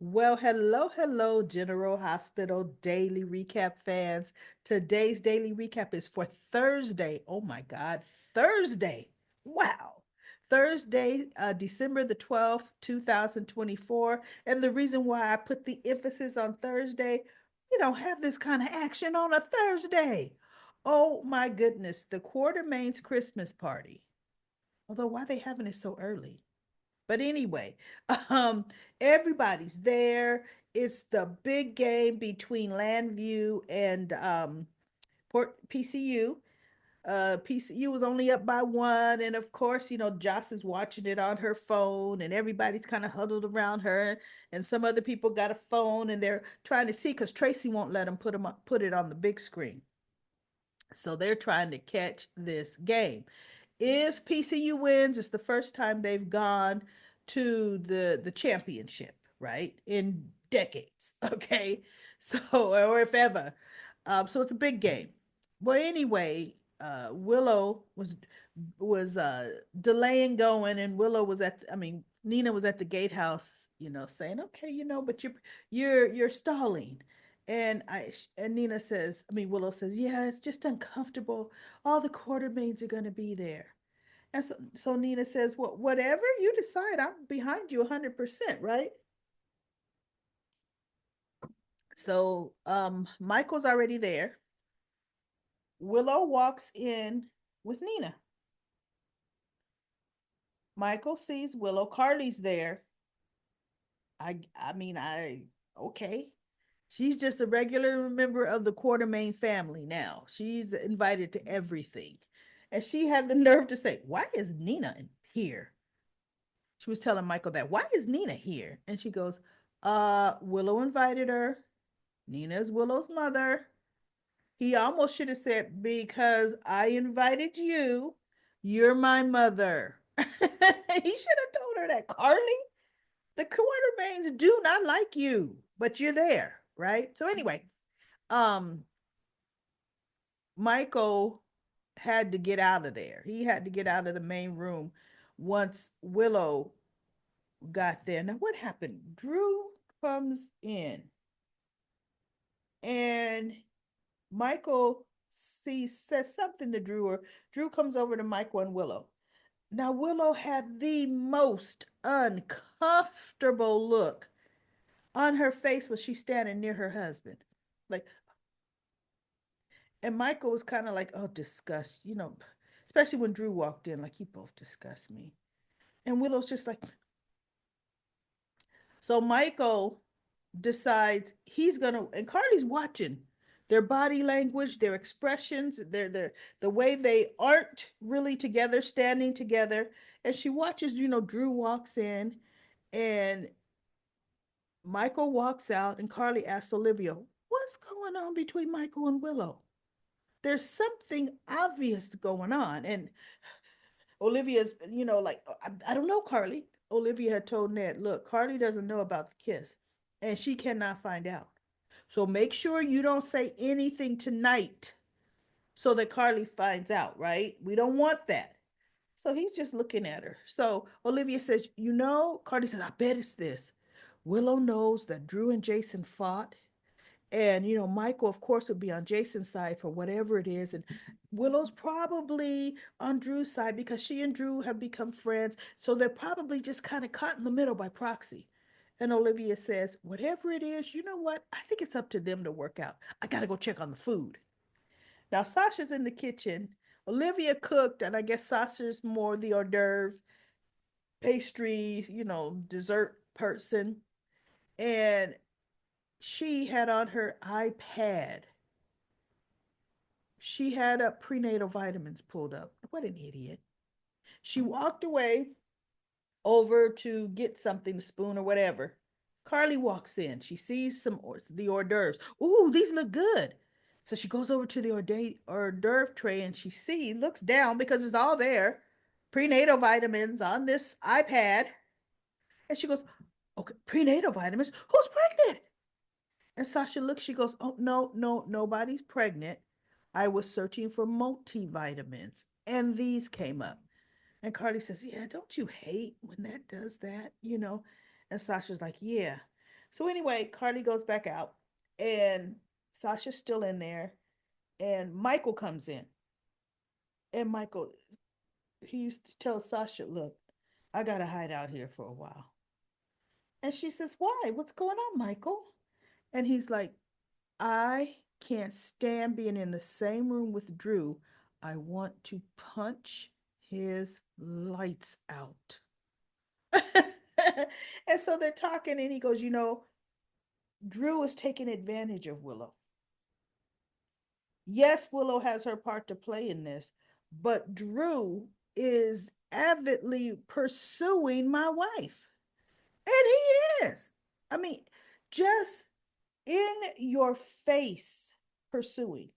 Well, hello, hello, General Hospital Daily Recap fans. Today's daily recap is for Thursday. Oh my God, Thursday. Wow. Thursday, December the 12th, 2024. And the reason why I put the emphasis on Thursday, you don't have this kind of action on a Thursday. Oh my goodness, the Quartermaine's Christmas party. Although, why are they having it so early? But anyway, um, everybody's there. It's the big game between Landview and Port PCU. PCU was only up by one, and of course, Joss is watching it on her phone, and everybody's kind of huddled around her. And some other people got a phone, and they're trying to see because Tracy won't let them put it on the big screen. So they're trying to catch this game. If PCU wins, it's the first time they've gone to the championship, right? In decades. Okay. So or if ever. So it's a big game. Well, anyway, Willow was delaying going, and Willow was I mean, Nina was at the gatehouse, saying, okay, but you're stalling. And Nina says, I mean, Willow says, yeah, it's just uncomfortable. All the Quartermaines are gonna be there. And so Nina says, well, whatever you decide, I'm behind you 100%, right? So Michael's already there. Willow walks in with Nina. Michael sees Willow. Carly's there. I mean, okay. She's just a regular member of the Quartermaine family now. She's invited to everything. And she had the nerve to say, why is Nina here? She was telling Michael that, why is Nina here? And she goes, Willow invited her. Nina's Willow's mother. He almost should have said, because I invited you. You're my mother. He should have told her that, Carly. The Quartermaines do not like you, but you're there, right? So anyway, um, Michael had to get out of there. He had to get out of the main room once Willow got there. Now, what happened? Drew comes in, and Michael says something to Drew, or Drew comes over to Michael and Willow. Now, Willow had the most uncomfortable look on her face when she's standing near her husband. Like, and Michael was kind of like, oh, disgust, especially when Drew walked in, like, you both disgust me. And Willow's just like, so Michael decides he's gonna, and Carly's watching their body language, their expressions, their the way they aren't really together, standing together. And she watches, Drew walks in, and Michael walks out, and Carly asks Olivia, what's going on between Michael and Willow? There's something obvious going on. And Olivia's, like, I don't know, Carly. Olivia had told Ned, look, Carly doesn't know about the kiss, and she cannot find out. So make sure you don't say anything tonight so that Carly finds out, right? We don't want that. So he's just looking at her. So Olivia says, Carly says, I bet it's this. Willow knows that Drew and Jason fought. And, Michael, of course, would be on Jason's side for whatever it is. And Willow's probably on Drew's side because she and Drew have become friends. So they're probably just kind of caught in the middle by proxy. And Olivia says, whatever it is, you know what? I think it's up to them to work out. I got to go check on the food. Now, Sasha's in the kitchen. Olivia cooked, and I guess Sasha's more the hors d'oeuvre, pastry, dessert person. And she had on her iPad. She had up prenatal vitamins pulled up. What an idiot. She walked away over to get something, a spoon or whatever. Carly walks in. She sees the hors d'oeuvres. Ooh, these look good. So she goes over to the hors d'oeuvre tray, and looks down because it's all there. Prenatal vitamins on this iPad. And she goes, okay, prenatal vitamins? Who's pregnant? And Sasha looks, she goes, oh, no, no, nobody's pregnant. I was searching for multivitamins, and these came up. And Carly says, yeah, don't you hate when that does that? And Sasha's like, yeah. So anyway, Carly goes back out, and Sasha's still in there, and Michael comes in, and Michael, he used to tell Sasha, "Look, I gotta hide out here for a while," and she says, "Why? What's going on, Michael?" And he's like, "I can't stand being in the same room with Drew. I want to punch his lights out." And so they're talking, and he goes, Drew is taking advantage of Willow. Yes, Willow has her part to play in this, but Drew is avidly pursuing my wife. And he is. I mean, just in your face pursuing.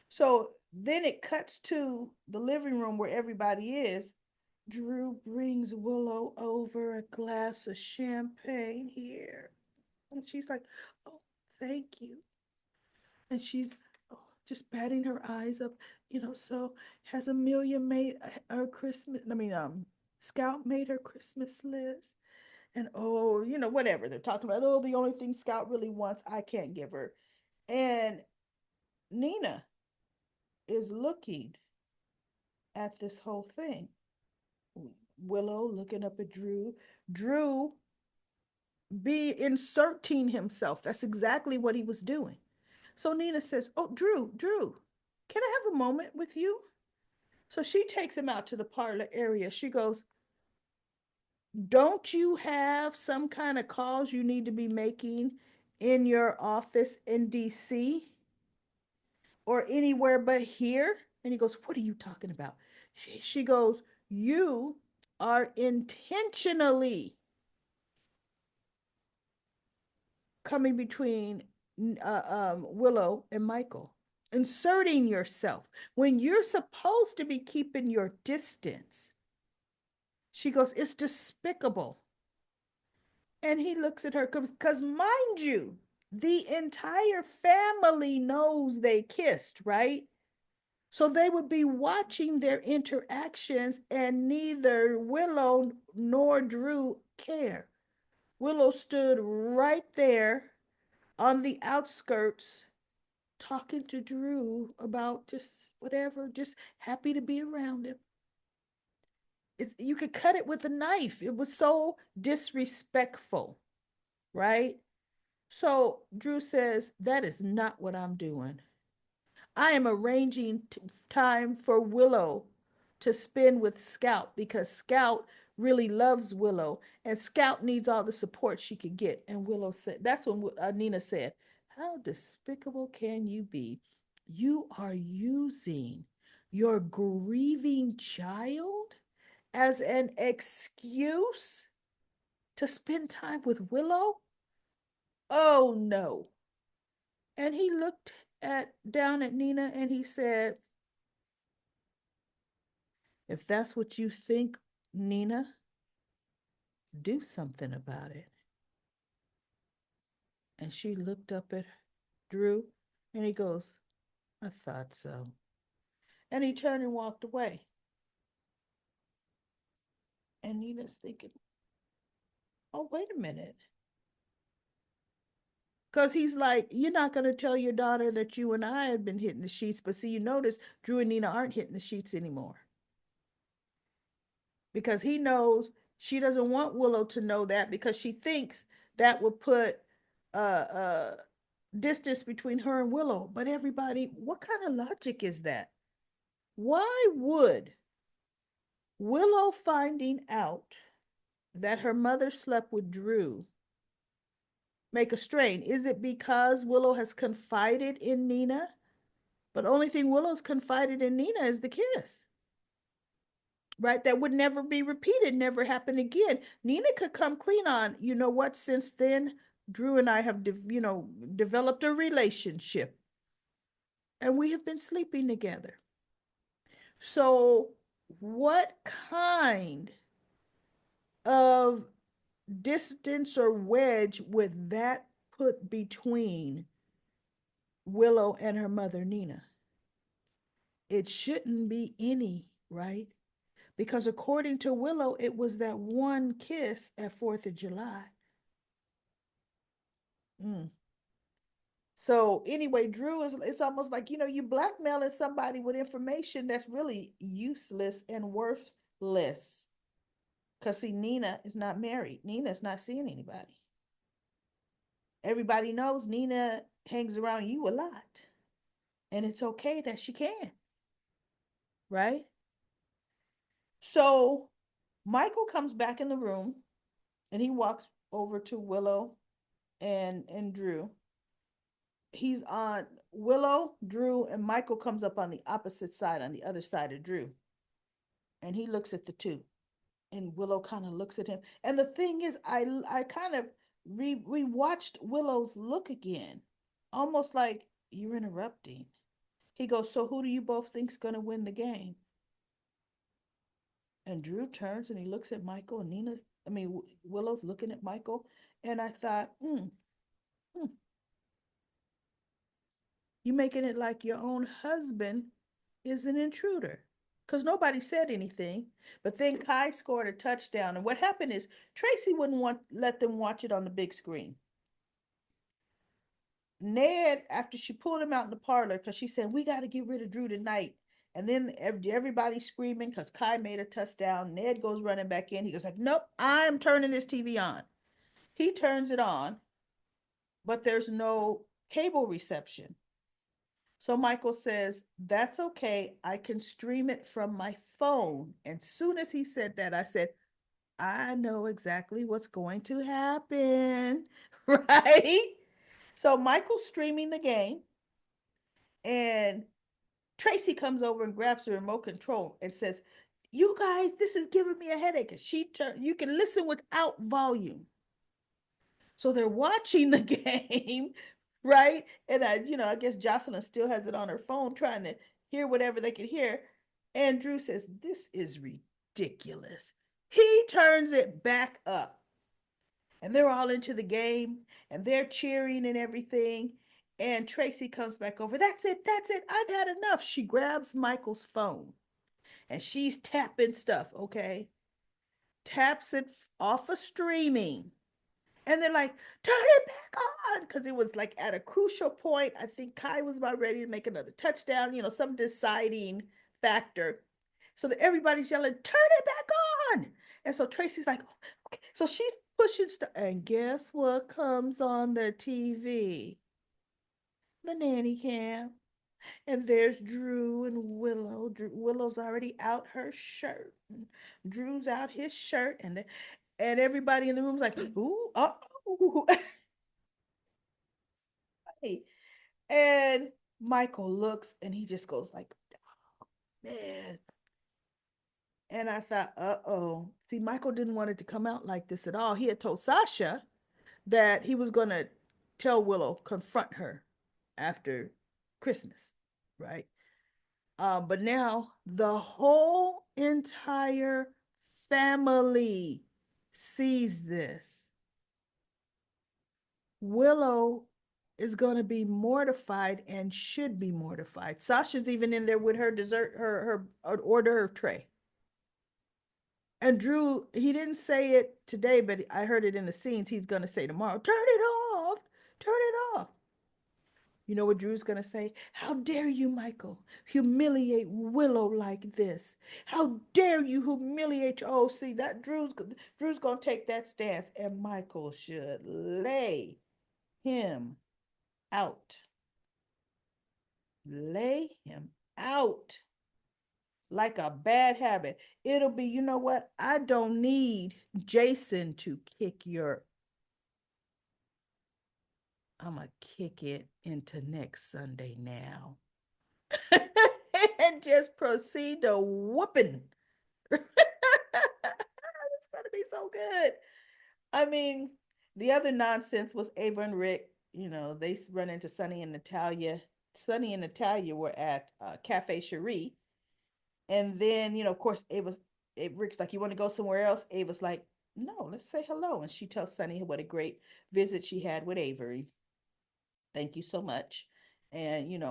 So then it cuts to the living room where everybody is. Drew brings Willow over a glass of champagne here. And she's like, "Oh, thank you." And she's, oh, just batting her eyes up, so has Amelia made her Christmas, Scout made her Christmas list. And oh, whatever they're talking about. Oh, the only thing Scout really wants, I can't give her. And Nina is looking at this whole thing. Willow looking up at Drew. Drew be inserting himself. That's exactly what he was doing. So Nina says, "Oh, Drew, can I have a moment with you?" So she takes him out to the parlor area. She goes, "Don't you have some kind of calls you need to be making in your office in DC or anywhere but here?" And he goes, "What are you talking about?" She goes, "You are intentionally coming between Willow and Michael, inserting yourself when you're supposed to be keeping your distance." She goes, "It's despicable." And he looks at her because, mind you, the entire family knows they kissed, right? So they would be watching their interactions, and neither Willow nor Drew care. Willow stood right there on the outskirts talking to Drew about just whatever, just happy to be around him. You could cut it with a knife. It was so disrespectful, right? So Drew says, "That is not what I'm doing. I am arranging time for Willow to spend with Scout because Scout really loves Willow and Scout needs all the support she could get." And Willow said, that's when Nina said, "How despicable can you be? You are using your grieving child as an excuse to spend time with Willow? Oh no." And he looked at down at Nina and he said, "If that's what you think, Nina, do something about it." And she looked up at Drew and he goes, "I thought so." And he turned and walked away. And Nina's thinking, "Oh, wait a minute." Because he's like, "You're not going to tell your daughter that you and I have been hitting the sheets." But see, you notice Drew and Nina aren't hitting the sheets anymore because he knows she doesn't want Willow to know that because she thinks that would put distance between her and Willow. But everybody, what kind of logic is that? Why would Willow finding out that her mother slept with Drew make a strain? Is it because Willow has confided in Nina? But the only thing Willow's confided in Nina is the kiss, right? That would never be repeated, never happen again. Nina could come clean on, you know what, since then, Drew and I have, developed a relationship and we have been sleeping together. So, what kind of distance or wedge would that put between Willow and her mother, Nina? It shouldn't be any, right? Because according to Willow, it was that one kiss at 4th of July. Mm. So anyway, Drew is it's almost like, you blackmailing somebody with information that's really useless and worthless. Because see, Nina is not married. Nina's not seeing anybody. Everybody knows Nina hangs around you a lot. And it's okay that she can, right? So Michael comes back in the room and he walks over to Willow and Drew. He's on Willow, Drew, and Michael comes up on the opposite side, on the other side of Drew. And he looks at the two. And Willow kind of looks at him. And the thing is, I kind of we watched Willow's look again, almost like you're interrupting. He goes, "So who do you both think's gonna win the game?" And Drew turns and he looks at Michael and Nina. I mean, Willow's looking at Michael, and I thought, hmm, you making it like your own husband is an intruder. Because nobody said anything. But then Kai scored a touchdown. And what happened is Tracy wouldn't let them watch it on the big screen. Ned, after she pulled him out in the parlor, because she said, we got to get rid of Drew tonight. And then everybody's screaming because Kai made a touchdown. Ned goes running back in. He goes like, nope, I'm turning this TV on. He turns it on, but there's no cable reception. So Michael says, that's okay. I can stream it from my phone. And soon as he said that, I said, I know exactly what's going to happen. Right? So Michael's streaming the game, and Tracy comes over and grabs the remote control and says, you guys, this is giving me a headache. And you can listen without volume. So they're watching the game, right? And I guess Jocelyn still has it on her phone trying to hear whatever they can hear. And Drew says, this is ridiculous. He turns it back up. And they're all into the game and they're cheering and everything. And Tracy comes back over. That's it. That's it. I've had enough. She grabs Michael's phone and she's tapping stuff, okay? Taps it off of streaming. And they're like, turn it back on. Because it was like at a crucial point. I think Kai was about ready to make another touchdown, some deciding factor. So that everybody's yelling, turn it back on. And so Tracy's like, okay. So she's pushing stuff. And guess what comes on the TV? The nanny cam. And there's Drew and Willow. Willow's already out her shirt. Drew's out his shirt. And everybody in the room's like, ooh, oh. And Michael looks and he just goes like, oh, man. And I thought, uh-oh. See, Michael didn't want it to come out like this at all. He had told Sasha that he was going to tell Willow, confront her after Christmas, right? But now the whole entire family sees this. Willow is going to be mortified and should be mortified. Sasha's even in there with her dessert, her hors d'oeuvre tray. And Drew, he didn't say it today, but I heard it in the scenes. He's going to say tomorrow, turn it off, turn it off. You know what Drew's going to say? How dare you, Michael, humiliate Willow like this? How dare you humiliate your, oh, see, that Drew's going to take that stance, and Michael should lay him out. Lay him out like a bad habit. It'll be, you know what? I don't need Jason to kick your, I'm going to kick it into next Sunday now. And just proceed to whooping. It's going to be so good. I mean, the other nonsense was Ava and Rick. They run into Sunny and Natalia. Sunny and Natalia were at Cafe Cherie. And then, of course, Rick's like, you want to go somewhere else? Ava's like, no, let's say hello. And she tells Sunny what a great visit she had with Avery. Thank you so much. And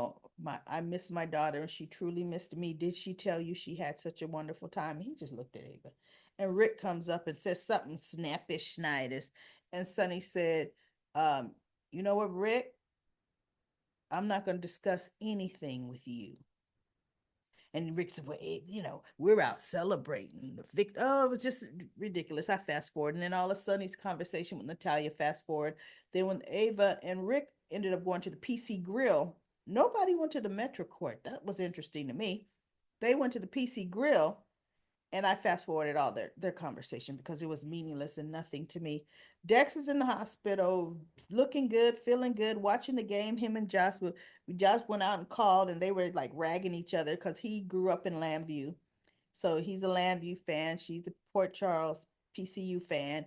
I miss my daughter and she truly missed me. Did she tell you she had such a wonderful time? And he just looked at Ava. And Rick comes up and says something snappish, schneidest. And Sunny said, um, You know what, Rick? I'm not going to discuss anything with you. And Rick said, well, we're out celebrating the victor. Oh, it was just ridiculous. I fast forward. And then all of a sudden, his conversation with Natalia fast forward. Then when Ava and Rick ended up going to the PC Grill, nobody went to the Metro Court. That was interesting to me. They went to the PC Grill, and I fast forwarded all their conversation because it was meaningless and nothing to me. Dex is in the hospital, looking good, feeling good, watching the game. Him and Josh went out and called, and they were like ragging each other because he grew up in Lambview, so he's a Lambview fan. She's a Port Charles PCU fan.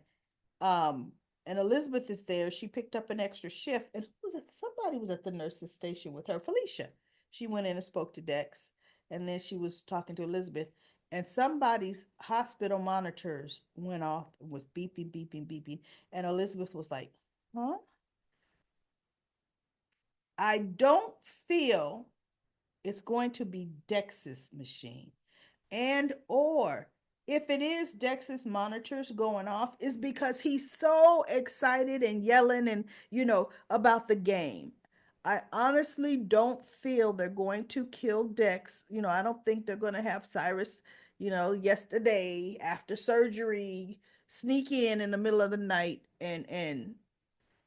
Um, and Elizabeth is there. She picked up an extra shift, and who was it? Somebody was at the nurse's station with her. Felicia. She went in and spoke to Dex, and then she was talking to Elizabeth. And somebody's hospital monitors went off and was beeping, beeping, beeping. And Elizabeth was like, "Huh? I don't feel it's going to be Dex's machine." And or if it is Dex's monitors going off, is because he's so excited and yelling and about the game. I honestly don't feel they're going to kill Dex. I don't think they're going to have Cyrus, yesterday after surgery sneak in the middle of the night and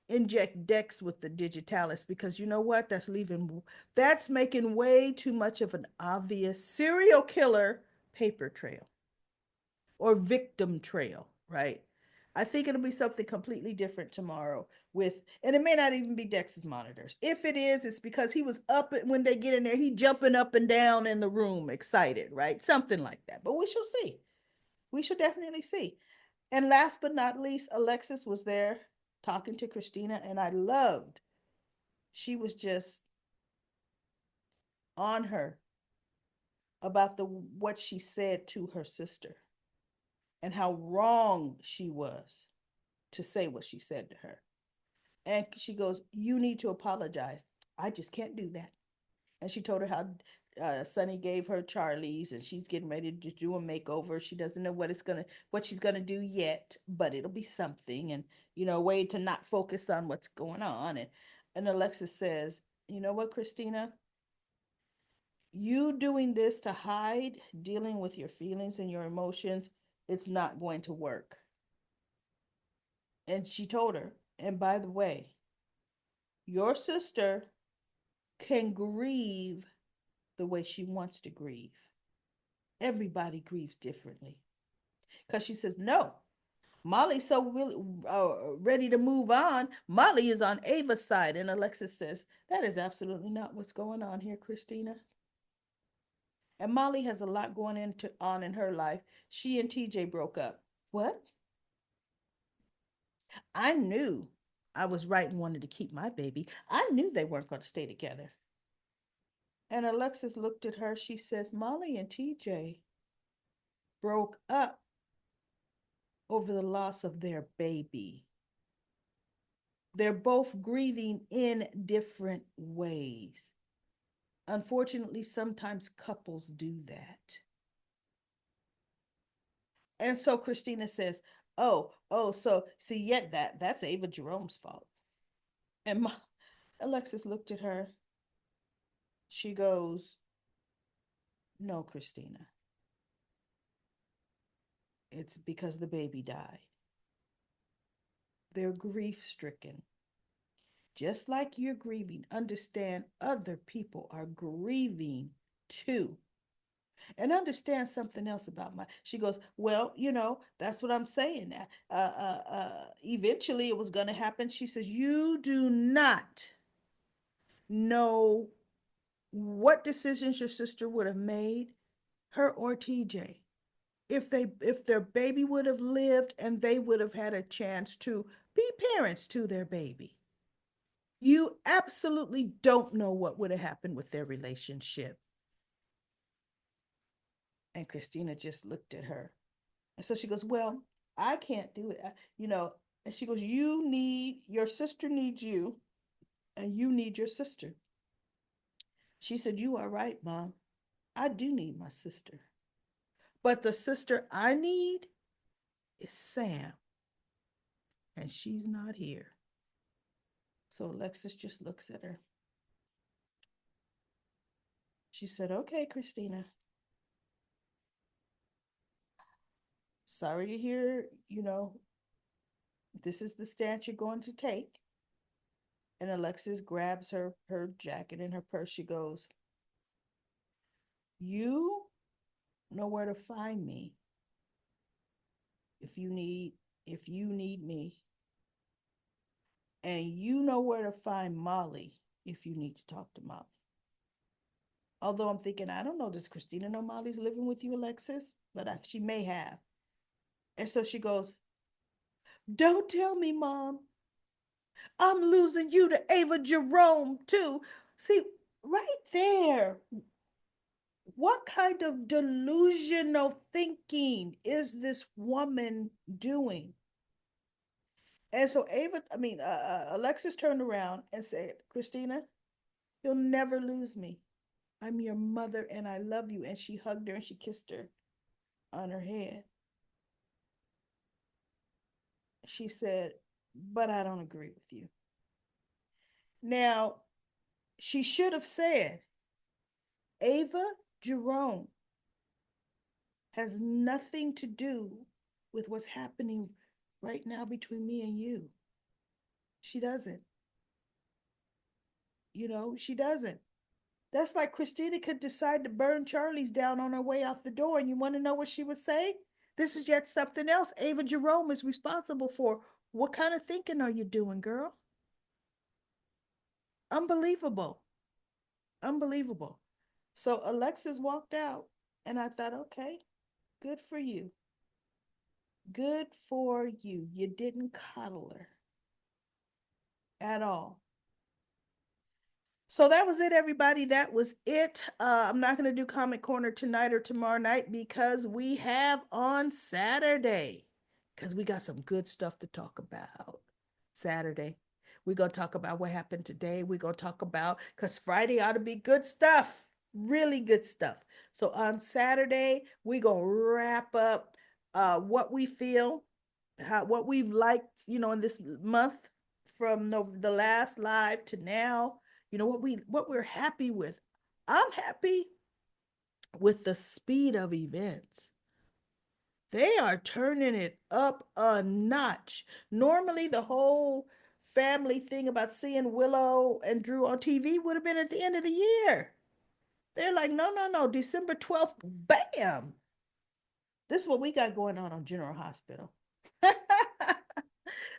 inject Dex with the digitalis, because you know what? That's making way too much of an obvious serial killer paper trail or victim trail, right? I think it'll be something completely different tomorrow and it may not even be Dex's monitors. If it is, it's because he was up when they get in there, he jumping up and down in the room, excited, right? Something like that. But we shall see. We shall definitely see. And last but not least, Alexis was there talking to Christina, and I loved. She was just on her about the what she said to her sister and how wrong she was to say what she said to her. And she goes, "You need to apologize." I just can't do that. And she told her how Sunny gave her Charlie's, and she's getting ready to do a makeover. She doesn't know what she's gonna do yet, but it'll be something, and a way to not focus on what's going on. And Alexis says, "You know what, Christina? You doing this to hide dealing with your feelings and your emotions, it's not going to work." And she told her, "And by the way, your sister can grieve the way she wants to grieve. Everybody grieves differently." Because she says, "No, Molly's so really ready to move on. Molly is on Ava's side." And Alexis says, "That is absolutely not what's going on here, Christina." And Molly has a lot on in her life. She and TJ broke up. What? I knew I was right and wanted to keep my baby. I knew they weren't going to stay together. And Alexis looked at her. She says, "Molly and TJ broke up over the loss of their baby. They're both grieving in different ways. Unfortunately, sometimes couples do that." And so Christina says, "Oh, so see, yet that's Ava Jerome's fault." And Alexis looked at her. She goes, "No, Christina, it's because the baby died. They're grief stricken. Just like you're grieving, understand other people are grieving too. And understand something else about she goes, "Well, that's what I'm saying. Eventually it was going to happen." She says, "You do not know what decisions your sister would have made, her or TJ, if their baby would have lived and they would have had a chance to be parents to their baby. You absolutely don't know what would have happened with their relationship." And Christina just looked at her. And so she goes, "Well, I can't do it. And she goes, your sister needs you, and you need your sister." She said, "You are right, Mom. I do need my sister. But the sister I need is Sam, and she's not here." So Alexis just looks at her. She said, "Okay, Christina, sorry to hear, this is the stance you're going to take." And Alexis grabs her jacket and her purse. She goes, "You know where to find me if you need me, and you know where to find Molly if you need to talk to Molly." Although I'm thinking, I don't know, does Christina know Molly's living with you, Alexis? But she may have. And so she goes, "Don't tell me, Mom. I'm losing you to Ava Jerome, too." See, right there, what kind of delusional thinking is this woman doing? And so Alexis turned around and said, "Christina, you'll never lose me. I'm your mother and I love you." And she hugged her and she kissed her on her head. She said, "But I don't agree with you." Now, she should have said, "Ava Jerome has nothing to do with what's happening right now between me and you." She doesn't. She doesn't. That's like Christina could decide to burn Charlie's down on her way out the door. And you want to know what she would say? "This is yet something else Ava Jerome is responsible for." What kind of thinking are you doing, girl? Unbelievable. Unbelievable. So Alexis walked out, and I thought, okay, good for you. Good for you. You didn't coddle her at all. So that was it, everybody. That was it. I'm not going to do Comic Corner tonight or tomorrow night because we have on Saturday, because we got some good stuff to talk about. Saturday. We're going to talk about what happened today. We're going to talk about, because Friday ought to be good stuff, really good stuff. So on Saturday, we're going to wrap up what we feel, what we've liked, in this month from the last live to now, what we're happy with. I'm happy with the speed of events. They are turning it up a notch. Normally, the whole family thing about seeing Willow and Drew on TV would have been at the end of the year. They're like, no, no, no, December 12th, bam. This is what we got going on General Hospital.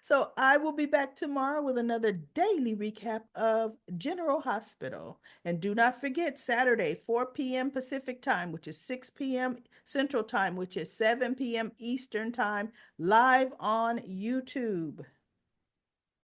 So I will be back tomorrow with another daily recap of General Hospital. And do not forget Saturday, 4 p.m. Pacific time, which is 6 p.m. Central time, which is 7 p.m. Eastern time, live on YouTube.